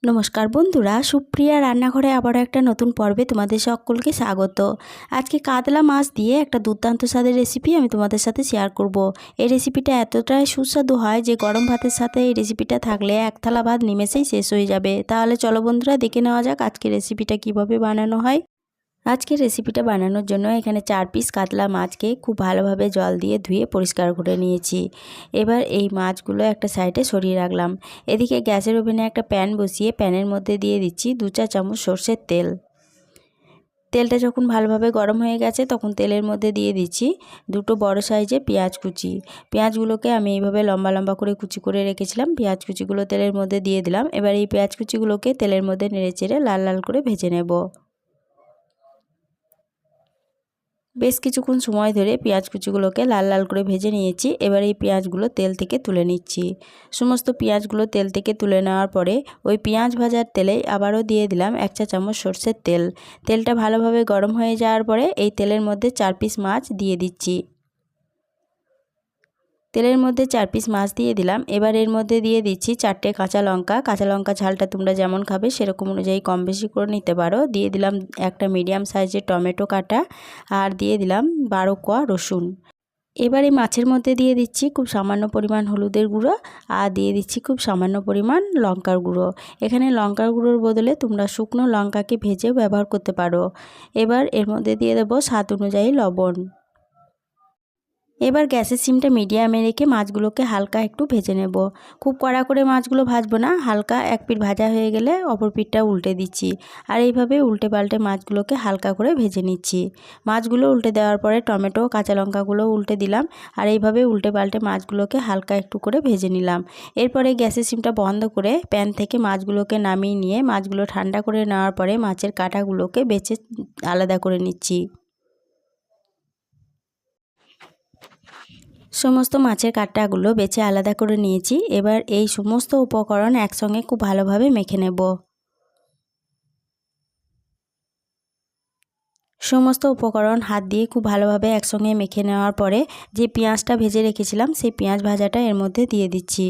নমস্কার বন্ধুরা, সুপ্রিয়া রান্নাঘরে আবারও একটা নতুন পর্বে তোমাদের সকলকে স্বাগত। আজকে কাতলা মাছ দিয়ে একটা দুর্দান্ত স্বাদের রেসিপি আমি তোমাদের সাথে শেয়ার করব। এই রেসিপিটা এতটাই সুস্বাদু হয় যে গরম ভাতের সাথে এই রেসিপিটা থাকলে এক থালা ভাত নিমেষেই শেষ হয়ে যাবে। তাহলে চলো বন্ধুরা, দেখে নেওয়া যাক আজকে রেসিপিটা কিভাবে বানানো হয়। আজকের রেসিপিটা বানানোর জন্য এখানে 4 পিস কাতলা মাছকে খুব ভালোভাবে জল দিয়ে ধুয়ে পরিষ্কার করে নিয়েছি। এবার এই মাছগুলো একটা সাইডে সরিয়ে রাখলাম। এদিকে গ্যাসের ওভেনে একটা প্যান বসিয়ে প্যানের মধ্যে দিয়ে দিচ্ছি 2 চা চামচ সর্ষের তেল। তেলটা যখন ভালোভাবে গরম হয়ে গেছে তখন তেলের মধ্যে দিয়ে দিচ্ছি 2টো বড় সাইজে পেঁয়াজ কুচি। পেঁয়াজগুলোকে আমি এইভাবে লম্বা লম্বা করে কুচি করে রেখেছিলাম। পেঁয়াজ কুচিগুলো তেলের মধ্যে দিয়ে দিলাম। এবার এই পেঁয়াজ কুচিগুলোকে তেলের মধ্যে নেড়েচেড়ে লাল লাল করে ভেজে নেব। বেশ কিছুক্ষণ সময় ধরে পেঁয়াজ কুচিগুলোকে লাল লাল করে ভেজে নিয়েছি। এবার এই পেঁয়াজগুলো তেল থেকে তুলে নিচ্ছি। সমস্ত পেঁয়াজগুলো তেল থেকে তুলে নেওয়ার পরে ওই পেঁয়াজ ভাজার তেলে আবারও দিয়ে দিলাম 1 চা চামচ সর্ষের তেল। তেলটা ভালোভাবে গরম হয়ে যাওয়ার পরে এই তেলের মধ্যে 4 পিস মাছ দিয়ে দিচ্ছি। তেলের মধ্যে 4 পিস মাছ দিয়ে দিলাম। এবার এর মধ্যে দিয়ে দিচ্ছি 4টে কাঁচা লঙ্কা। কাঁচা লঙ্কা ঝালটা তোমরা যেমন খাবে সেরকম অনুযায়ী কম বেশি করে নিতে পারো। দিয়ে দিলাম একটা মিডিয়াম সাইজের টমেটো কাটা, আর দিয়ে দিলাম 12 কোয়া রসুন। এবার এই মাছের মধ্যে দিয়ে দিচ্ছি খুব সামান্য পরিমাণ হলুদের গুঁড়ো, আর দিয়ে দিচ্ছি খুব সামান্য পরিমাণ লঙ্কার গুঁড়ো। এখানে লঙ্কার গুঁড়োর বদলে তোমরা শুকনো লঙ্কাকে ভেজেও ব্যবহার করতে পারো। এবার এর মধ্যে দিয়ে দেবো স্বাদ অনুযায়ী লবণ। এবার গ্যাসের সিমটা মিডিয়ামে রেখে মাছগুলোকে হালকা একটু ভেজে নেব। খুব কড়া করে মাছগুলো ভাজবো না, হালকা এক পিঠ ভাজা হয়ে গেলে অপর পিঠটা উল্টে দিচ্ছি। আর এইভাবে উল্টে পাল্টে মাছগুলোকে হালকা করে ভেজে নিচ্ছি। মাছগুলো উল্টে দেওয়ার পরে টমেটো কাঁচা লঙ্কাগুলো উল্টে দিলাম। আর এইভাবে উল্টে পাল্টে মাছগুলোকে হালকা একটু করে ভেজে নিলাম। এরপরে গ্যাসের সিমটা বন্ধ করে প্যান থেকে মাছগুলোকে নামিয়ে নিয়ে মাছগুলো ঠান্ডা করে নেওয়ার পরে মাছের কাঁটাগুলোকে বেছে আলাদা করে নিচ্ছি। সমস্ত মাছের কাঁটাগুলো বেছে আলাদা করে নিয়েছি। এবার এই সমস্ত উপকরণ একসঙ্গে খুব ভালোভাবে মেখে নেব। সমস্ত উপকরণ হাত দিয়ে খুব ভালোভাবে একসঙ্গে মেখে নেওয়ার পরে যে পেঁয়াজটা ভেজে রেখেছিলাম সেই পেঁয়াজ ভাজাটা এর মধ্যে দিয়ে দিচ্ছি।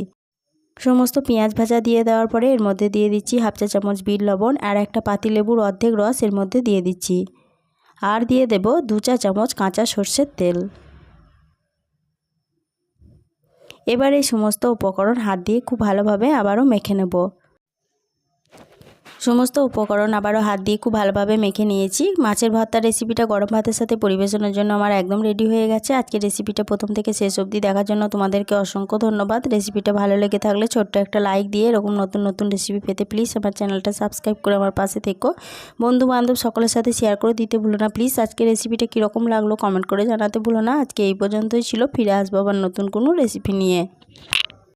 সমস্ত পেঁয়াজ ভাজা দিয়ে দেওয়ার পরে এর মধ্যে দিয়ে দিচ্ছি 1/2 চা চামচ বিট লবণ, আর একটা পাতিলেবুর অর্ধেক রস এর মধ্যে দিয়ে দিচ্ছি। আর দিয়ে দেব 2 চা চামচ কাঁচা সর্ষের তেল। এবার এই সমস্ত উপকরণ হাত দিয়ে খুব ভালোভাবে আবারও মেখে নেব। সমস্ত উপকরণ আবারও হাত দিয়ে খুব ভালোভাবে মেখে নিয়েছি। মাছের ভর্তার রেসিপিটা গরম ভাতের সাথে পরিবেশনের জন্য আমার একদম রেডি হয়ে গেছে। আজকে রেসিপিটা প্রথম থেকে শেষ অবধি দেখার জন্য তোমাদেরকে অসংখ্য ধন্যবাদ। রেসিপিটা ভালো লেগে থাকলে ছোট্ট একটা লাইক দিয়ে এরকম নতুন নতুন রেসিপি পেতে প্লিজ আমার চ্যানেলটা সাবস্ক্রাইব করে আমার পাশে থেকো। বন্ধু বান্ধব সকলের সাথে শেয়ার করে দিতে ভুলো না প্লিজ। আজকে রেসিপিটা কীরকম লাগলো কমেন্ট করে জানাতে ভুলো না। আজকে এই পর্যন্তই ছিল, ফিরে আসবো আবার নতুন কোনো রেসিপি নিয়ে।